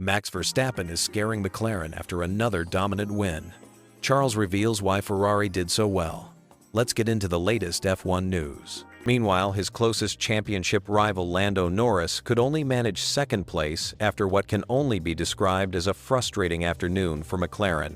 Max Verstappen is scaring McLaren after another dominant win. Charles reveals why Ferrari did so well. Let's get into the latest F1 news. Meanwhile, his closest championship rival Lando Norris could only manage second place after what can only be described as a frustrating afternoon for McLaren.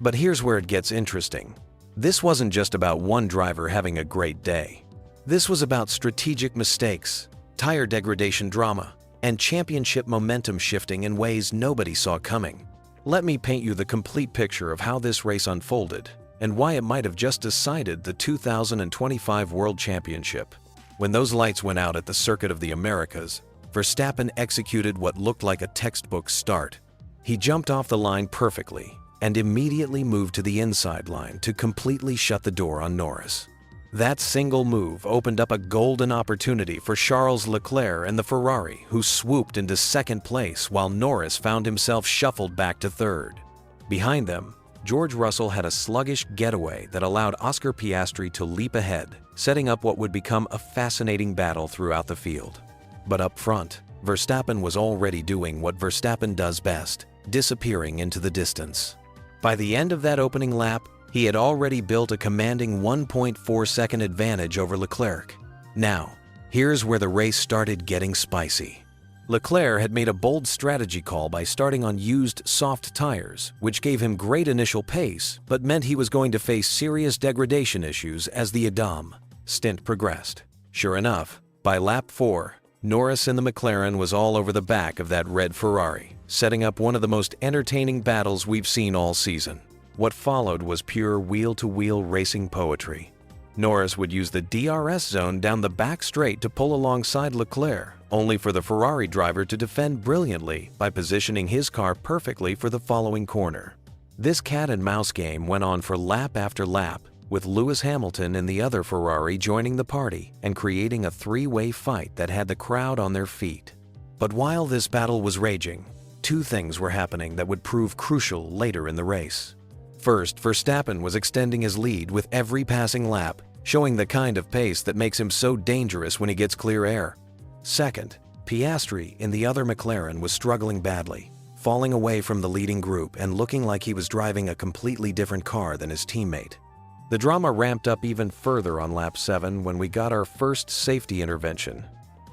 But here's where it gets interesting. This wasn't just about one driver having a great day. This was about strategic mistakes, tire degradation drama, and championship momentum shifting in ways nobody saw coming. Let me paint you the complete picture of how this race unfolded and why it might have just decided the 2025 World Championship. When those lights went out at the Circuit of the Americas, Verstappen executed what looked like a textbook start. He jumped off the line perfectly and immediately moved to the inside line to completely shut the door on Norris. That single move opened up a golden opportunity for Charles Leclerc and the Ferrari, who swooped into second place while Norris found himself shuffled back to third. Behind them, George Russell had a sluggish getaway that allowed Oscar Piastri to leap ahead, setting up what would become a fascinating battle throughout the field. But up front, Verstappen was already doing what Verstappen does best, disappearing into the distance. By the end of that opening lap, he had already built a commanding 1.4-second advantage over Leclerc. Now, here's where the race started getting spicy. Leclerc had made a bold strategy call by starting on used soft tires, which gave him great initial pace, but meant he was going to face serious degradation issues as the Adam stint progressed. Sure enough, by lap 4, Norris in the McLaren was all over the back of that red Ferrari, setting up one of the most entertaining battles we've seen all season. What followed was pure wheel-to-wheel racing poetry. Norris would use the DRS zone down the back straight to pull alongside Leclerc, only for the Ferrari driver to defend brilliantly by positioning his car perfectly for the following corner. This cat-and-mouse game went on for lap after lap, with Lewis Hamilton and the other Ferrari joining the party and creating a three-way fight that had the crowd on their feet. But while this battle was raging, two things were happening that would prove crucial later in the race. First, Verstappen was extending his lead with every passing lap, showing the kind of pace that makes him so dangerous when he gets clear air. Second, Piastri in the other McLaren was struggling badly, falling away from the leading group and looking like he was driving a completely different car than his teammate. The drama ramped up even further on lap 7 when we got our first safety intervention.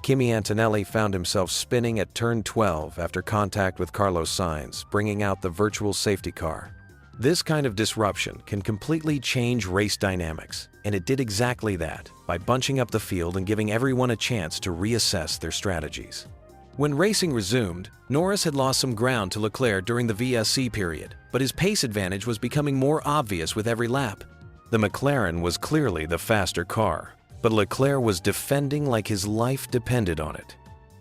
Kimi Antonelli found himself spinning at turn 12 after contact with Carlos Sainz, bringing out the virtual safety car. This kind of disruption can completely change race dynamics, and it did exactly that by bunching up the field and giving everyone a chance to reassess their strategies. When racing resumed, Norris had lost some ground to Leclerc during the VSC period, but his pace advantage was becoming more obvious with every lap. The McLaren was clearly the faster car, but Leclerc was defending like his life depended on it.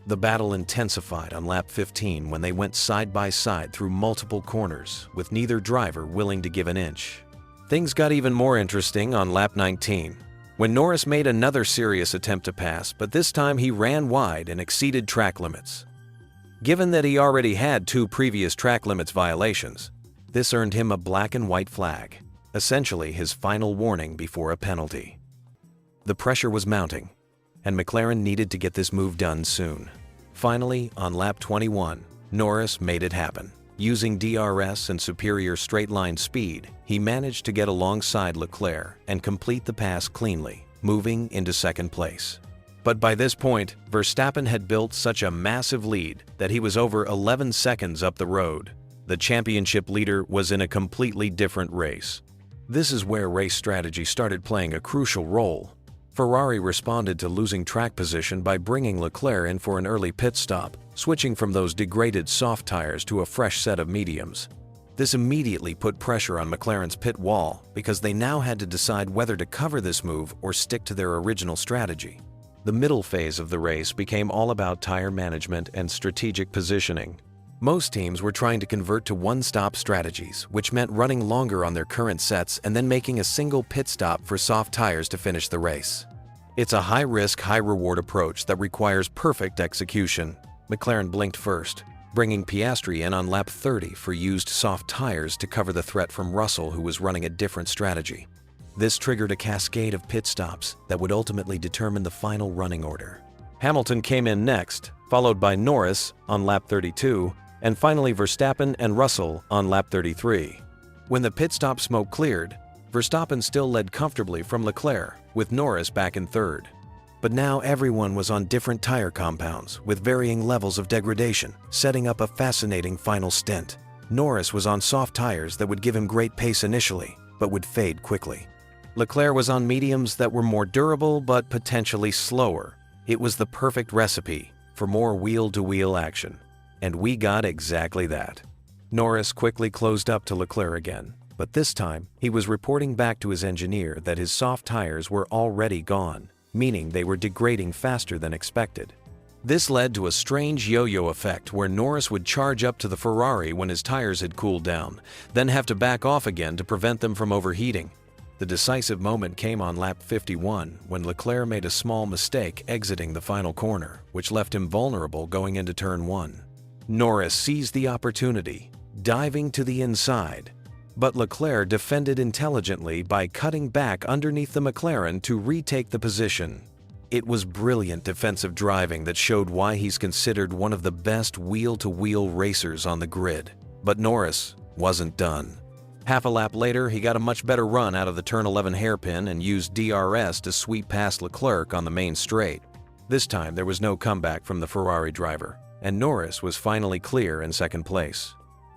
The battle intensified on lap 15 when they went side by side through multiple corners, with neither driver willing to give an inch. Things got even more interesting on lap 19, when Norris made another serious attempt to pass, but this time he ran wide and exceeded track limits. Given that he already had 2 previous track limits violations, this earned him a black and white flag, essentially his final warning before a penalty. The pressure was mounting, and McLaren needed to get this move done soon. Finally, on lap 21, Norris made it happen. Using DRS and superior straight-line speed, he managed to get alongside Leclerc and complete the pass cleanly, moving into second place. But by this point, Verstappen had built such a massive lead that he was over 11 seconds up the road. The championship leader was in a completely different race. This is where race strategy started playing a crucial role. Ferrari responded to losing track position by bringing Leclerc in for an early pit stop, switching from those degraded soft tires to a fresh set of mediums. This immediately put pressure on McLaren's pit wall because they now had to decide whether to cover this move or stick to their original strategy. The middle phase of the race became all about tire management and strategic positioning. Most teams were trying to convert to one-stop strategies, which meant running longer on their current sets and then making a single pit stop for soft tires to finish the race. It's a high-risk, high-reward approach that requires perfect execution. McLaren blinked first, bringing Piastri in on lap 30 for used soft tires to cover the threat from Russell, who was running a different strategy. This triggered a cascade of pit stops that would ultimately determine the final running order. Hamilton came in next, followed by Norris on lap 32, and finally Verstappen and Russell on lap 33. When the pit stop smoke cleared, Verstappen still led comfortably from Leclerc, with Norris back in third. But now everyone was on different tire compounds with varying levels of degradation, setting up a fascinating final stint. Norris was on soft tires that would give him great pace initially, but would fade quickly. Leclerc was on mediums that were more durable but potentially slower. It was the perfect recipe for more wheel-to-wheel action. And we got exactly that. Norris quickly closed up to Leclerc again, but this time he was reporting back to his engineer that his soft tires were already gone, meaning they were degrading faster than expected. This led to a strange yo-yo effect where Norris would charge up to the Ferrari when his tires had cooled down, then have to back off again to prevent them from overheating. The decisive moment came on lap 51 when Leclerc made a small mistake exiting the final corner, which left him vulnerable going into turn 1. Norris seized the opportunity, diving to the inside, but Leclerc defended intelligently by cutting back underneath the McLaren to retake the position. It was brilliant defensive driving that showed why he's considered one of the best wheel-to-wheel racers on the grid. But Norris wasn't done. Half a lap later, he got a much better run out of the turn 11 hairpin and used DRS to sweep past Leclerc on the main straight. This time, there was no comeback from the Ferrari driver, and Norris was finally clear in second place.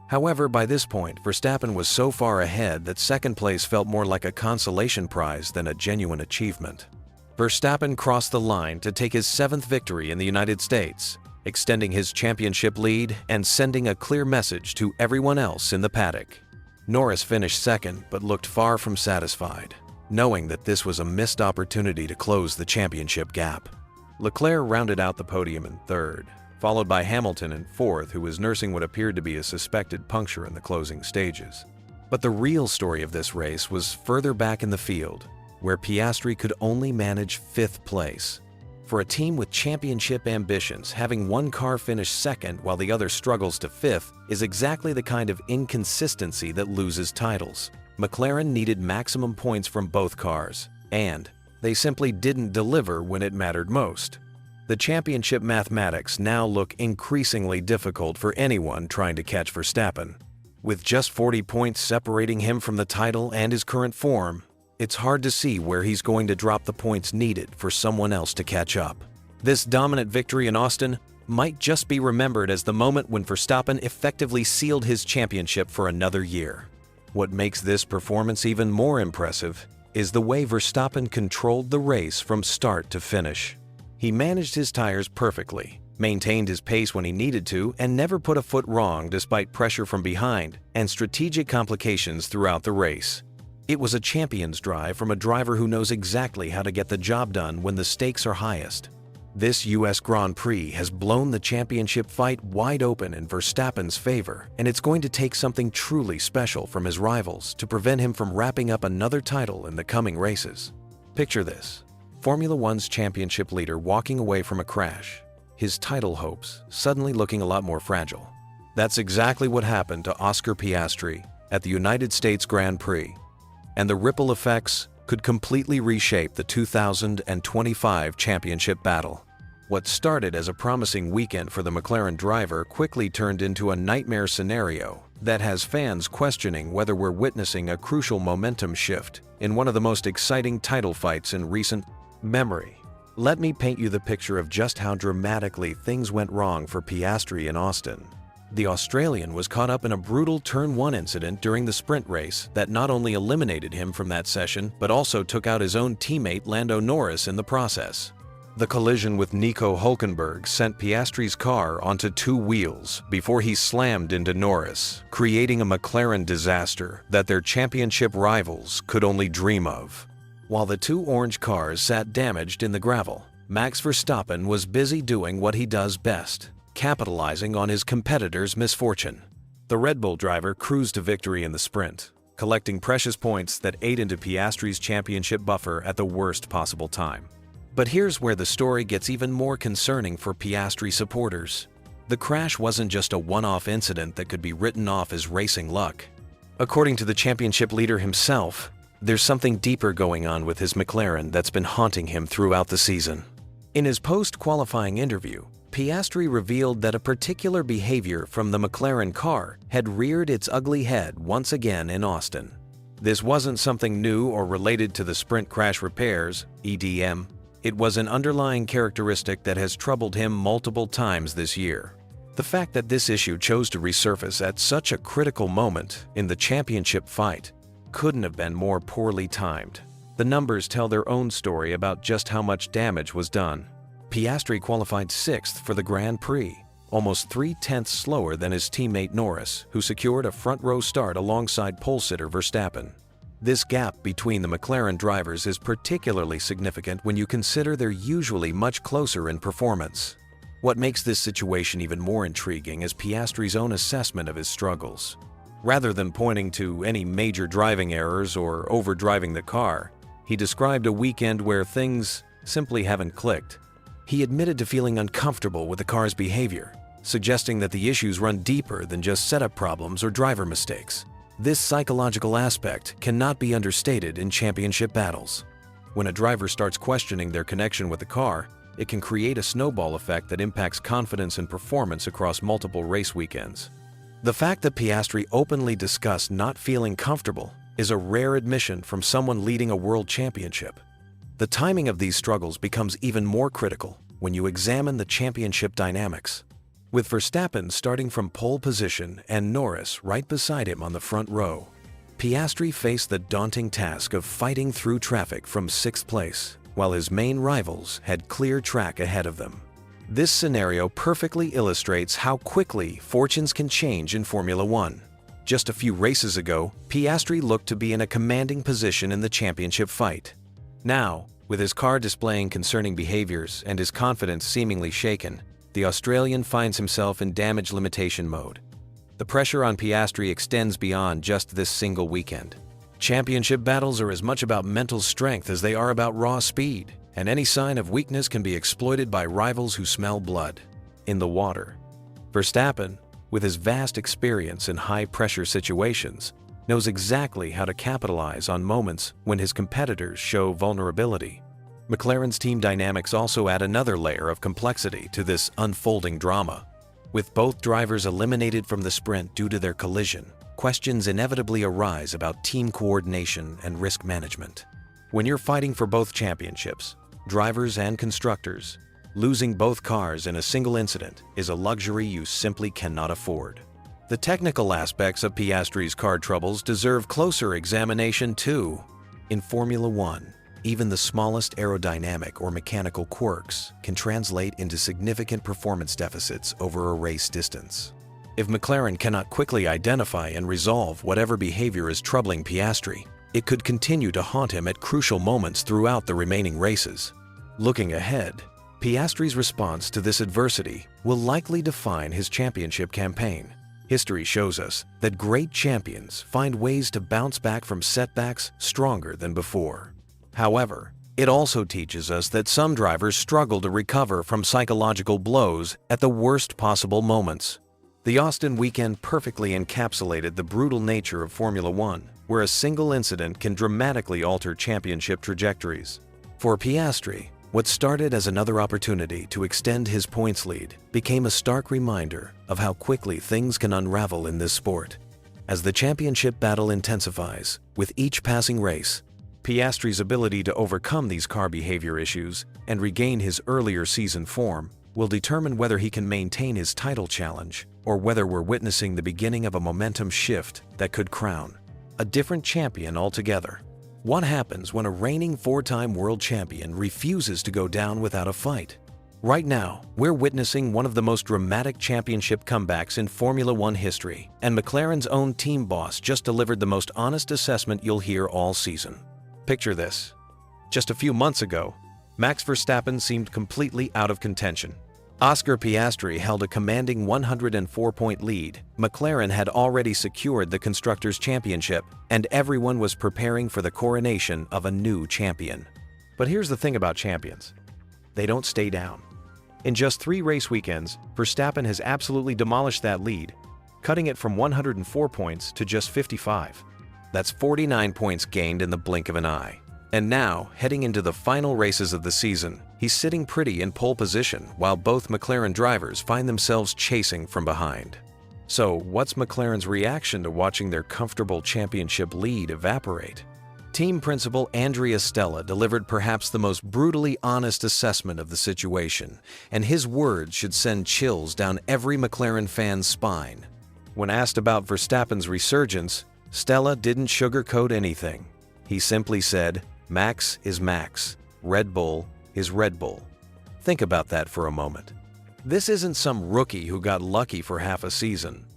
However, by this point, Verstappen was so far ahead that second place felt more like a consolation prize than a genuine achievement. Verstappen crossed the line to take his 7th victory in the United States, extending his championship lead and sending a clear message to everyone else in the paddock. Norris finished second but looked far from satisfied, knowing that this was a missed opportunity to close the championship gap. Leclerc rounded out the podium in third, followed by Hamilton in fourth, who was nursing what appeared to be a suspected puncture in the closing stages. But the real story of this race was further back in the field, where Piastri could only manage 5th place. For a team with championship ambitions, having one car finish second while the other struggles to 5th is exactly the kind of inconsistency that loses titles. McLaren needed maximum points from both cars, and they simply didn't deliver when it mattered most. The championship mathematics now look increasingly difficult for anyone trying to catch Verstappen. With just 40 points separating him from the title and his current form, it's hard to see where he's going to drop the points needed for someone else to catch up. This dominant victory in Austin might just be remembered as the moment when Verstappen effectively sealed his championship for another year. What makes this performance even more impressive is the way Verstappen controlled the race from start to finish. He managed his tires perfectly, maintained his pace when he needed to, and never put a foot wrong despite pressure from behind and strategic complications throughout the race. It was a champion's drive from a driver who knows exactly how to get the job done when the stakes are highest. This US Grand Prix has blown the championship fight wide open in Verstappen's favor, and it's going to take something truly special from his rivals to prevent him from wrapping up another title in the coming races. Picture this: Formula One's championship leader walking away from a crash, his title hopes suddenly looking a lot more fragile. That's exactly what happened to Oscar Piastri at the United States Grand Prix, and the ripple effects could completely reshape the 2025 championship battle. What started as a promising weekend for the McLaren driver quickly turned into a nightmare scenario that has fans questioning whether we're witnessing a crucial momentum shift in one of the most exciting title fights in recent memory. Let me paint you the picture of just how dramatically things went wrong for Piastri in Austin. The Australian was caught up in a brutal Turn 1 incident during the sprint race that not only eliminated him from that session, but also took out his own teammate Lando Norris in the process. The collision with Nico Hülkenberg sent Piastri's car onto 2 wheels before he slammed into Norris, creating a McLaren disaster that their championship rivals could only dream of. While the 2 orange cars sat damaged in the gravel, Max Verstappen was busy doing what he does best: capitalizing on his competitor's misfortune. The Red Bull driver cruised to victory in the sprint, collecting precious points that ate into Piastri's championship buffer at the worst possible time. But here's where the story gets even more concerning for Piastri supporters. The crash wasn't just a one-off incident that could be written off as racing luck. According to the championship leader himself, there's something deeper going on with his McLaren that's been haunting him throughout the season. In his post-qualifying interview, Piastri revealed that a particular behavior from the McLaren car had reared its ugly head once again in Austin. This wasn't something new or related to the sprint crash repairs, EDM. It was an underlying characteristic that has troubled him multiple times this year. The fact that this issue chose to resurface at such a critical moment in the championship fight couldn't have been more poorly timed. The numbers tell their own story about just how much damage was done. Piastri qualified 6th for the Grand Prix, almost 3/10 slower than his teammate Norris, who secured a front-row start alongside pole-sitter Verstappen. This gap between the McLaren drivers is particularly significant when you consider they're usually much closer in performance. What makes this situation even more intriguing is Piastri's own assessment of his struggles. Rather than pointing to any major driving errors or overdriving the car, he described a weekend where things simply haven't clicked. He admitted to feeling uncomfortable with the car's behavior, suggesting that the issues run deeper than just setup problems or driver mistakes. This psychological aspect cannot be understated in championship battles. When a driver starts questioning their connection with the car, it can create a snowball effect that impacts confidence and performance across multiple race weekends. The fact that Piastri openly discussed not feeling comfortable is a rare admission from someone leading a world championship. The timing of these struggles becomes even more critical when you examine the championship dynamics. With Verstappen starting from pole position and Norris right beside him on the front row, Piastri faced the daunting task of fighting through traffic from 6th place, while his main rivals had clear track ahead of them. This scenario perfectly illustrates how quickly fortunes can change in Formula One. Just a few races ago, Piastri looked to be in a commanding position in the championship fight. Now, with his car displaying concerning behaviors and his confidence seemingly shaken, the Australian finds himself in damage limitation mode. The pressure on Piastri extends beyond just this single weekend. Championship battles are as much about mental strength as they are about raw speed, and any sign of weakness can be exploited by rivals who smell blood in the water. Verstappen, with his vast experience in high-pressure situations, knows exactly how to capitalize on moments when his competitors show vulnerability. McLaren's team dynamics also add another layer of complexity to this unfolding drama. With both drivers eliminated from the sprint due to their collision, questions inevitably arise about team coordination and risk management. When you're fighting for both championships, drivers and constructors, losing both cars in a single incident is a luxury you simply cannot afford. The technical aspects of Piastri's car troubles deserve closer examination too. In Formula One, even the smallest aerodynamic or mechanical quirks can translate into significant performance deficits over a race distance. If McLaren cannot quickly identify and resolve whatever behavior is troubling Piastri, it could continue to haunt him at crucial moments throughout the remaining races. Looking ahead, Piastri's response to this adversity will likely define his championship campaign. History shows us that great champions find ways to bounce back from setbacks stronger than before. However, it also teaches us that some drivers struggle to recover from psychological blows at the worst possible moments. The Austin weekend perfectly encapsulated the brutal nature of Formula One, where a single incident can dramatically alter championship trajectories. For Piastri, what started as another opportunity to extend his points lead became a stark reminder of how quickly things can unravel in this sport. As the championship battle intensifies with each passing race, Piastri's ability to overcome these car behavior issues and regain his earlier season form will determine whether he can maintain his title challenge or whether we're witnessing the beginning of a momentum shift that could crown a different champion altogether. What happens when a reigning four-time world champion refuses to go down without a fight? Right now, we're witnessing one of the most dramatic championship comebacks in Formula One history, and McLaren's own team boss just delivered the most honest assessment you'll hear all season. Picture this. Just a few months ago, Max Verstappen seemed completely out of contention. Oscar Piastri held a commanding 104-point lead. McLaren had already secured the Constructors' Championship, and everyone was preparing for the coronation of a new champion. But here's the thing about champions. They don't stay down. In just 3 race weekends, Verstappen has absolutely demolished that lead, cutting it from 104 points to just 55. That's 49 points gained in the blink of an eye. And now, heading into the final races of the season, He's sitting pretty in pole position while both McLaren drivers find themselves chasing from behind. So, what's McLaren's reaction to watching their comfortable championship lead evaporate? Team principal Andrea Stella delivered perhaps the most brutally honest assessment of the situation, and his words should send chills down every McLaren fan's spine. When asked about Verstappen's resurgence, Stella didn't sugarcoat anything. He simply said, "Max is Max. Red Bull is Red Bull." Think about that for a moment. This isn't some rookie who got lucky for half a season.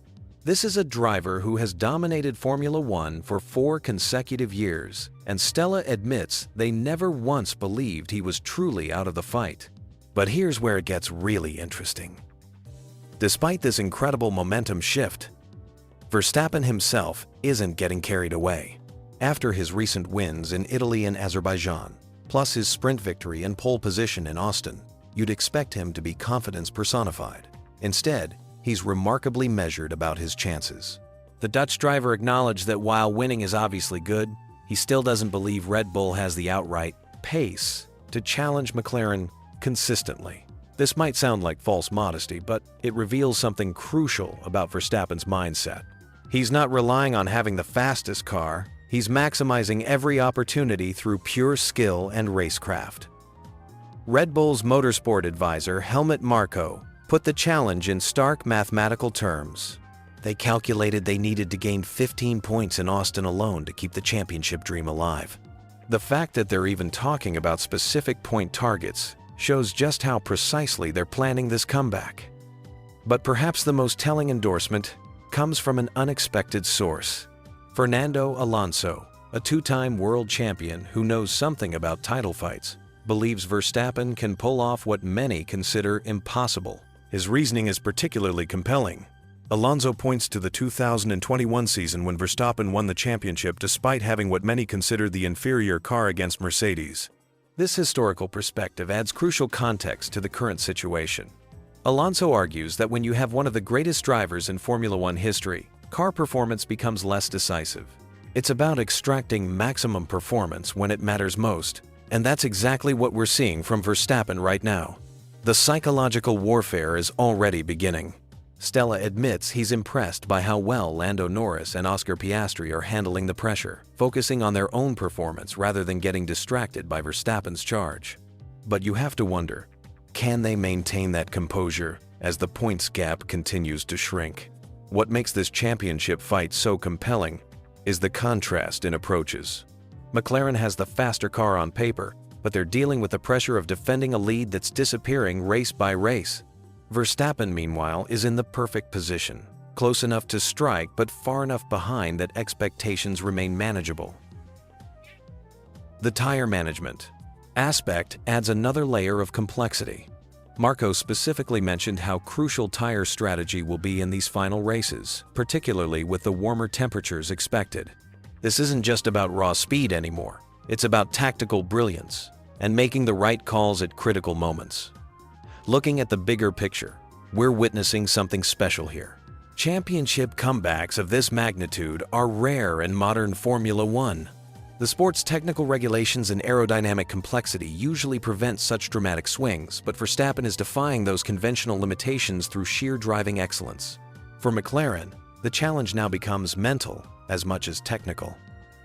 This is a driver who has dominated Formula One for 4 consecutive years, and Stella admits they never once believed he was truly out of the fight. But here's where it gets really interesting. Despite this incredible momentum shift, Verstappen himself isn't getting carried away. After his recent wins in Italy and Azerbaijan, plus his sprint victory and pole position in Austin, you'd expect him to be confidence personified. Instead, he's remarkably measured about his chances. The Dutch driver acknowledged that while winning is obviously good, he still doesn't believe Red Bull has the outright pace to challenge McLaren consistently. This might sound like false modesty, but it reveals something crucial about Verstappen's mindset. He's not relying on having the fastest car, he's maximizing every opportunity through pure skill and racecraft. Red Bull's Motorsport advisor Helmut Marko put the challenge in stark mathematical terms. They calculated they needed to gain 15 points in Austin alone to keep the championship dream alive. The fact that they're even talking about specific point targets shows just how precisely they're planning this comeback. But perhaps the most telling endorsement comes from an unexpected source. Fernando Alonso, a 2-time world champion who knows something about title fights, believes Verstappen can pull off what many consider impossible. His reasoning is particularly compelling. Alonso points to the 2021 season when Verstappen won the championship despite having what many consider the inferior car against Mercedes. This historical perspective adds crucial context to the current situation. Alonso argues that when you have one of the greatest drivers in Formula One history, car performance becomes less decisive. It's about extracting maximum performance when it matters most, and that's exactly what we're seeing from Verstappen right now. The psychological warfare is already beginning. Stella admits he's impressed by how well Lando Norris and Oscar Piastri are handling the pressure, focusing on their own performance rather than getting distracted by Verstappen's charge. But you have to wonder, can they maintain that composure as the points gap continues to shrink? What makes this championship fight so compelling is the contrast in approaches. McLaren has the faster car on paper, but they're dealing with the pressure of defending a lead that's disappearing race by race. Verstappen, meanwhile, is in the perfect position, close enough to strike but far enough behind that expectations remain manageable. The tire management aspect adds another layer of complexity. Marko specifically mentioned how crucial tire strategy will be in these final races, particularly with the warmer temperatures expected. This isn't just about raw speed anymore, it's about tactical brilliance and making the right calls at critical moments. Looking at the bigger picture, we're witnessing something special here. Championship comebacks of this magnitude are rare in modern Formula One. The sport's technical regulations and aerodynamic complexity usually prevent such dramatic swings, but Verstappen is defying those conventional limitations through sheer driving excellence. For McLaren, the challenge now becomes mental as much as technical.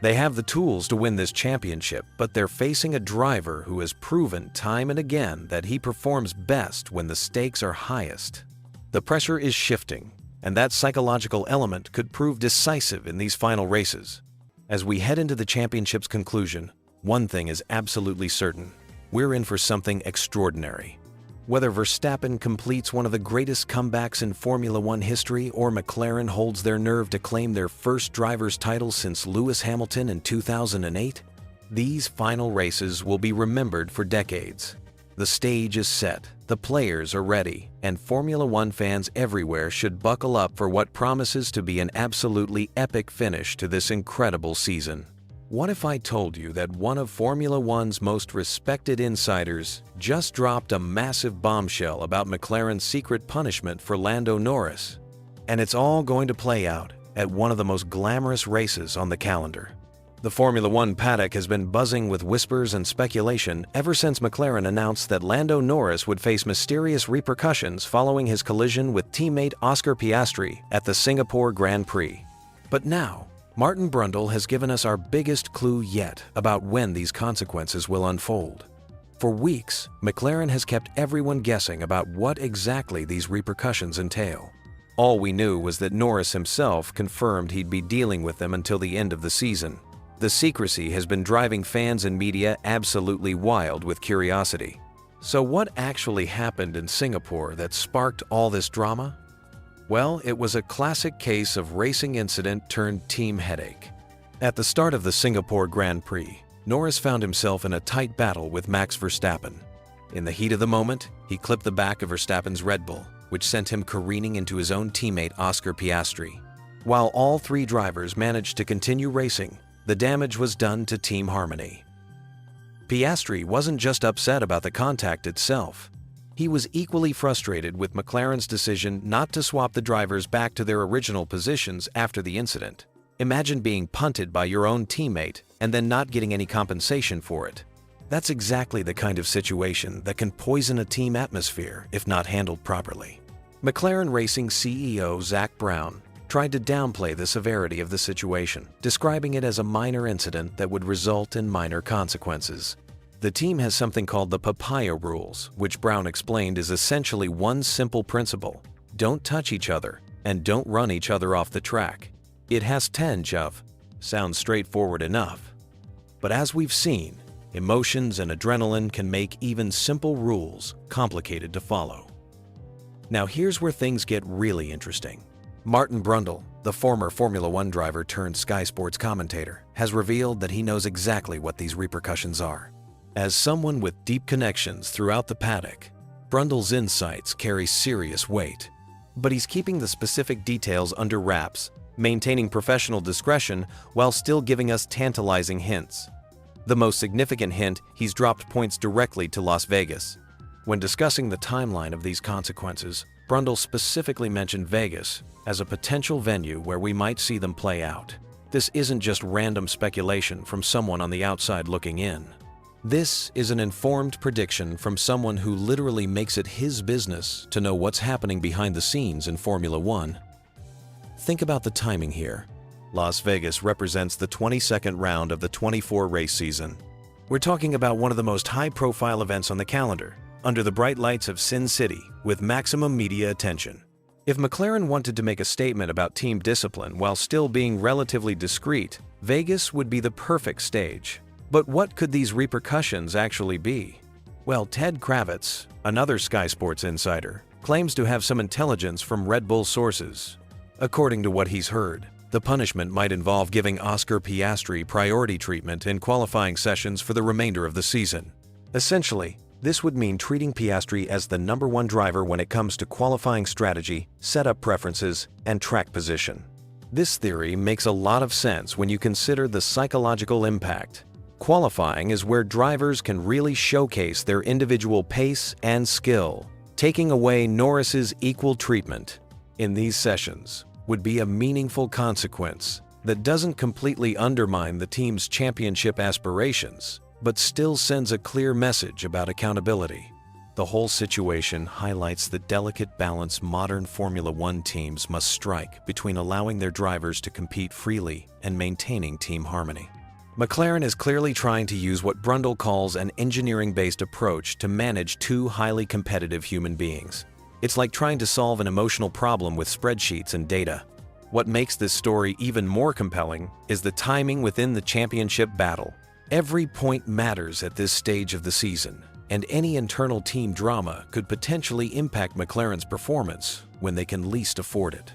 They have the tools to win this championship, but they're facing a driver who has proven time and again that he performs best when the stakes are highest. The pressure is shifting, and that psychological element could prove decisive in these final races. As we head into the championship's conclusion, one thing is absolutely certain. We're in for something extraordinary. Whether Verstappen completes one of the greatest comebacks in Formula One history or McLaren holds their nerve to claim their first driver's title since Lewis Hamilton in 2008, these final races will be remembered for decades. The stage is set, the players are ready, and Formula One fans everywhere should buckle up for what promises to be an absolutely epic finish to this incredible season. What if I told you that one of Formula One's most respected insiders just dropped a massive bombshell about McLaren's secret punishment for Lando Norris? And it's all going to play out at one of the most glamorous races on the calendar. The Formula One paddock has been buzzing with whispers and speculation ever since McLaren announced that Lando Norris would face mysterious repercussions following his collision with teammate Oscar Piastri at the Singapore Grand Prix. But now, Martin Brundle has given us our biggest clue yet about when these consequences will unfold. For weeks, McLaren has kept everyone guessing about what exactly these repercussions entail. All we knew was that Norris himself confirmed he'd be dealing with them until the end of the season. The secrecy has been driving fans and media absolutely wild with curiosity. So what actually happened in Singapore that sparked all this drama? Well, it was a classic case of racing incident turned team headache. At the start of the Singapore Grand Prix, Norris found himself in a tight battle with Max Verstappen. In the heat of the moment, he clipped the back of Verstappen's Red Bull, which sent him careening into his own teammate Oscar Piastri. While all three drivers managed to continue racing, the damage was done to team harmony. Piastri wasn't just upset about the contact itself. He was equally frustrated with McLaren's decision not to swap the drivers back to their original positions after the incident. Imagine being punted by your own teammate and then not getting any compensation for it. That's exactly the kind of situation that can poison a team atmosphere if not handled properly. McLaren Racing CEO Zak Brown tried to downplay the severity of the situation, describing it as a minor incident that would result in minor consequences. The team has something called the Papaya Rules, which Brown explained is essentially one simple principle: don't touch each other and don't run each other off the track. It has tinge of, sounds straightforward enough. But as we've seen, emotions and adrenaline can make even simple rules complicated to follow. Now here's where things get really interesting. Martin Brundle, the former Formula One driver turned Sky Sports commentator, has revealed that he knows exactly what these repercussions are. As someone with deep connections throughout the paddock, Brundle's insights carry serious weight. But he's keeping the specific details under wraps, maintaining professional discretion while still giving us tantalizing hints. The most significant hint, he's dropped points directly to Las Vegas. When discussing the timeline of these consequences, Brundle specifically mentioned Vegas as a potential venue where we might see them play out. This isn't just random speculation from someone on the outside looking in. This is an informed prediction from someone who literally makes it his business to know what's happening behind the scenes in Formula One. Think about the timing here. Las Vegas represents the 22nd round of the 24 race season. We're talking about one of the most high-profile events on the calendar, under the bright lights of Sin City, with maximum media attention. If McLaren wanted to make a statement about team discipline while still being relatively discreet, Vegas would be the perfect stage. But what could these repercussions actually be? Well, Ted Kravitz, another Sky Sports insider, claims to have some intelligence from Red Bull sources. According to what he's heard, the punishment might involve giving Oscar Piastri priority treatment in qualifying sessions for the remainder of the season. Essentially, this would mean treating Piastri as the #1 driver when it comes to qualifying strategy, setup preferences, and track position. This theory makes a lot of sense when you consider the psychological impact. Qualifying is where drivers can really showcase their individual pace and skill. Taking away Norris's equal treatment in these sessions would be a meaningful consequence that doesn't completely undermine the team's championship aspirations, but still sends a clear message about accountability. The whole situation highlights the delicate balance modern Formula One teams must strike between allowing their drivers to compete freely and maintaining team harmony. McLaren is clearly trying to use what Brundle calls an engineering-based approach to manage two highly competitive human beings. It's like trying to solve an emotional problem with spreadsheets and data. What makes this story even more compelling is the timing within the championship battle. Every point matters at this stage of the season, and any internal team drama could potentially impact McLaren's performance when they can least afford it.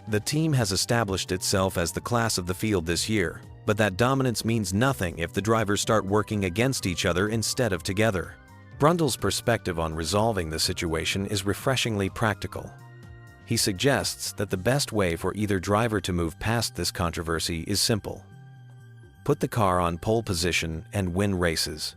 The team has established itself as the class of the field this year, but that dominance means nothing if the drivers start working against each other instead of together. Brundle's perspective on resolving the situation is refreshingly practical. He suggests that the best way for either driver to move past this controversy is simple. Put the car on pole position and win races.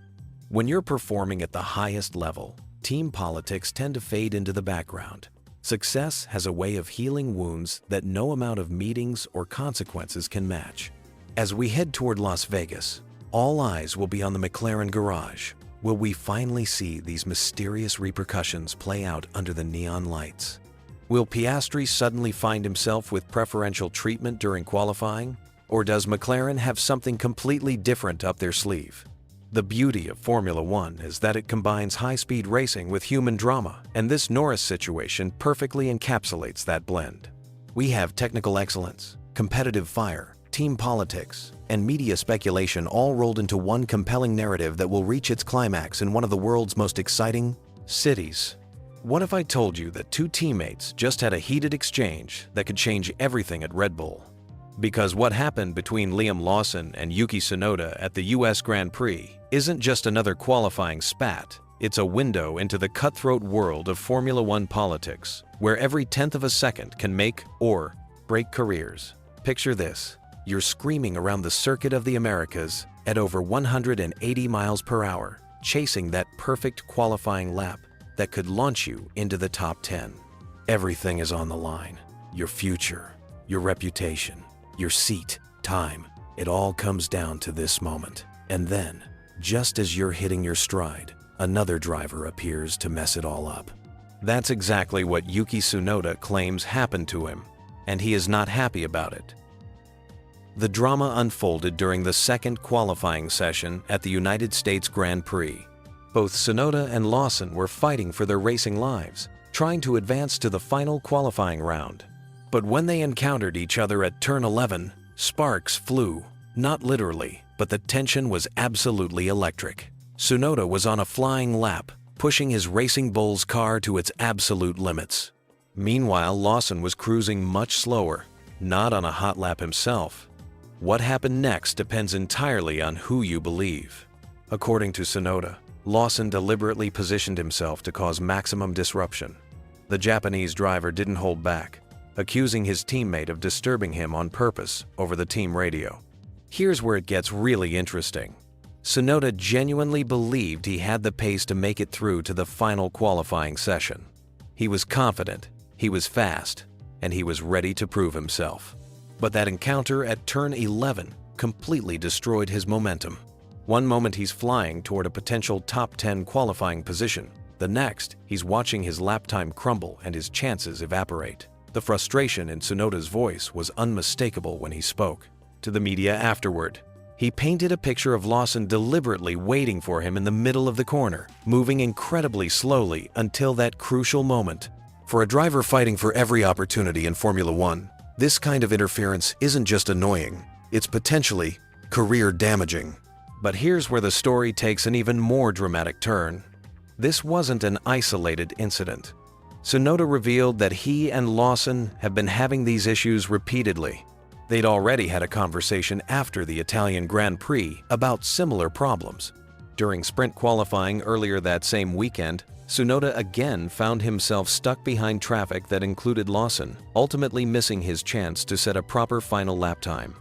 When you're performing at the highest level, team politics tend to fade into the background. Success has a way of healing wounds that no amount of meetings or consequences can match. As we head toward Las Vegas, all eyes will be on the McLaren garage. Will we finally see these mysterious repercussions play out under the neon lights? Will Piastri suddenly find himself with preferential treatment during qualifying? Or does McLaren have something completely different up their sleeve? The beauty of Formula One is that it combines high-speed racing with human drama, and this Norris situation perfectly encapsulates that blend. We have technical excellence, competitive fire, team politics, and media speculation all rolled into one compelling narrative that will reach its climax in one of the world's most exciting cities. What if I told you that two teammates just had a heated exchange that could change everything at Red Bull? Because what happened between Liam Lawson and Yuki Tsunoda at the US Grand Prix isn't just another qualifying spat, it's a window into the cutthroat world of Formula One politics, where every tenth of a second can make or break careers. Picture this. You're screaming around the circuit of the Americas at over 180 miles per hour, chasing that perfect qualifying lap that could launch you into the top 10. Everything is on the line. Your future, your reputation, your seat, time. It all comes down to this moment. And then, just as you're hitting your stride, another driver appears to mess it all up. That's exactly what Yuki Tsunoda claims happened to him, and he is not happy about it. The drama unfolded during the second qualifying session at the United States Grand Prix. Both Tsunoda and Lawson were fighting for their racing lives, trying to advance to the final qualifying round. But when they encountered each other at turn 11, sparks flew. Not literally, but the tension was absolutely electric. Tsunoda was on a flying lap, pushing his Racing Bull's car to its absolute limits. Meanwhile, Lawson was cruising much slower, not on a hot lap himself. What happened next depends entirely on who you believe. According to Tsunoda, Lawson deliberately positioned himself to cause maximum disruption. The Japanese driver didn't hold back, accusing his teammate of disturbing him on purpose over the team radio. Here's where it gets really interesting. Tsunoda genuinely believed he had the pace to make it through to the final qualifying session. He was confident, he was fast, and he was ready to prove himself. But that encounter at turn 11 completely destroyed his momentum. One moment he's flying toward a potential top 10 qualifying position. The next, he's watching his lap time crumble and his chances evaporate. The frustration in Tsunoda's voice was unmistakable when he spoke. To the media afterward, he painted a picture of Lawson deliberately waiting for him in the middle of the corner, moving incredibly slowly until that crucial moment. For a driver fighting for every opportunity in Formula One, this kind of interference isn't just annoying, it's potentially career-damaging. But here's where the story takes an even more dramatic turn. This wasn't an isolated incident. Tsunoda revealed that he and Lawson have been having these issues repeatedly. They'd already had a conversation after the Italian Grand Prix about similar problems. During sprint qualifying earlier that same weekend, Tsunoda again found himself stuck behind traffic that included Lawson, ultimately missing his chance to set a proper final lap time.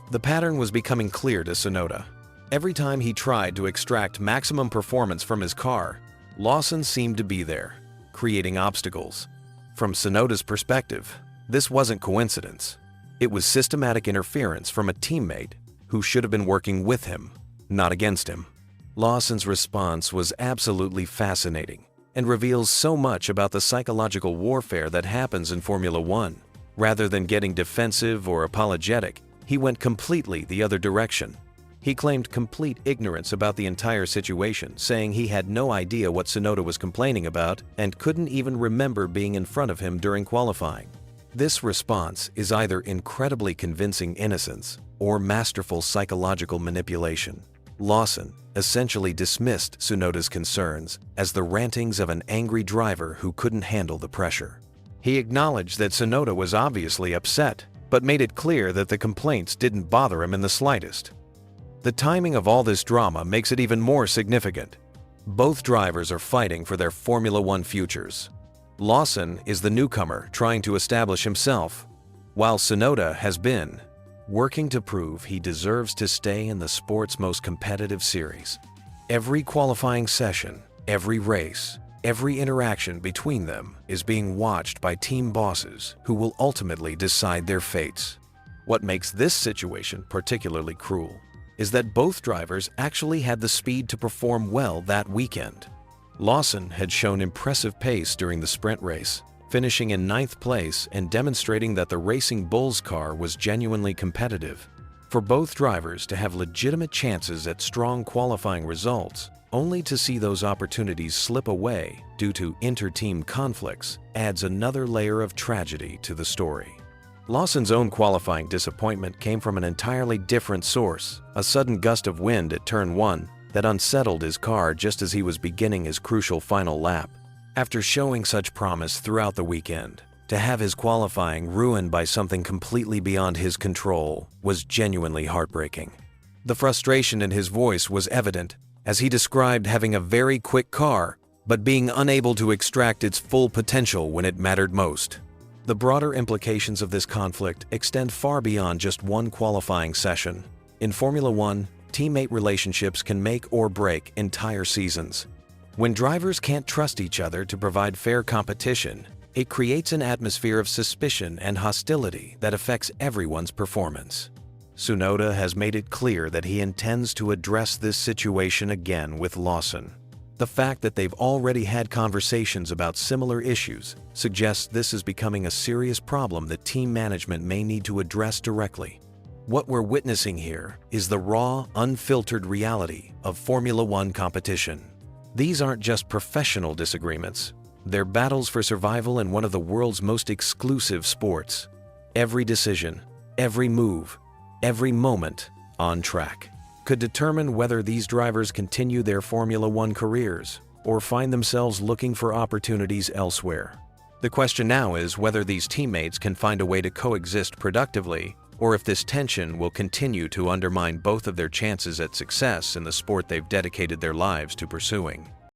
The pattern was becoming clear to Tsunoda. Every time he tried to extract maximum performance from his car, Lawson seemed to be there, creating obstacles. From Tsunoda's perspective, this wasn't coincidence. It was systematic interference from a teammate who should have been working with him, not against him. Lawson's response was absolutely fascinating and reveals so much about the psychological warfare that happens in Formula One. Rather than getting defensive or apologetic, he went completely the other direction. He claimed complete ignorance about the entire situation, saying he had no idea what Tsunoda was complaining about and couldn't even remember being in front of him during qualifying. This response is either incredibly convincing innocence or masterful psychological manipulation. Lawson essentially dismissed Tsunoda's concerns as the rantings of an angry driver who couldn't handle the pressure. He acknowledged that Tsunoda was obviously upset, but made it clear that the complaints didn't bother him in the slightest. The timing of all this drama makes it even more significant. Both drivers are fighting for their Formula One futures. Lawson is the newcomer trying to establish himself, while Tsunoda has been working to prove he deserves to stay in the sport's most competitive series. Every qualifying session, every race, every interaction between them is being watched by team bosses who will ultimately decide their fates. What makes this situation particularly cruel is that both drivers actually had the speed to perform well that weekend. Lawson had shown impressive pace during the sprint race, finishing in 9th place and demonstrating that the Racing Bulls car was genuinely competitive. For both drivers to have legitimate chances at strong qualifying results, only to see those opportunities slip away due to inter-team conflicts, adds another layer of tragedy to the story. Lawson's own qualifying disappointment came from an entirely different source, a sudden gust of wind at turn 1 that unsettled his car just as he was beginning his crucial final lap. After showing such promise throughout the weekend, to have his qualifying ruined by something completely beyond his control was genuinely heartbreaking. The frustration in his voice was evident as he described having a very quick car, but being unable to extract its full potential when it mattered most. The broader implications of this conflict extend far beyond just one qualifying session. In Formula One, teammate relationships can make or break entire seasons. When drivers can't trust each other to provide fair competition, it creates an atmosphere of suspicion and hostility that affects everyone's performance. Tsunoda has made it clear that he intends to address this situation again with Lawson. The fact that they've already had conversations about similar issues suggests this is becoming a serious problem that team management may need to address directly. What we're witnessing here is the raw, unfiltered reality of Formula One competition. These aren't just professional disagreements. They're battles for survival in one of the world's most exclusive sports. Every decision, every move, every moment on track could determine whether these drivers continue their Formula One careers or find themselves looking for opportunities elsewhere. The question now is whether these teammates can find a way to coexist productively, or if this tension will continue to undermine both of their chances at success in the sport they've dedicated their lives to pursuing.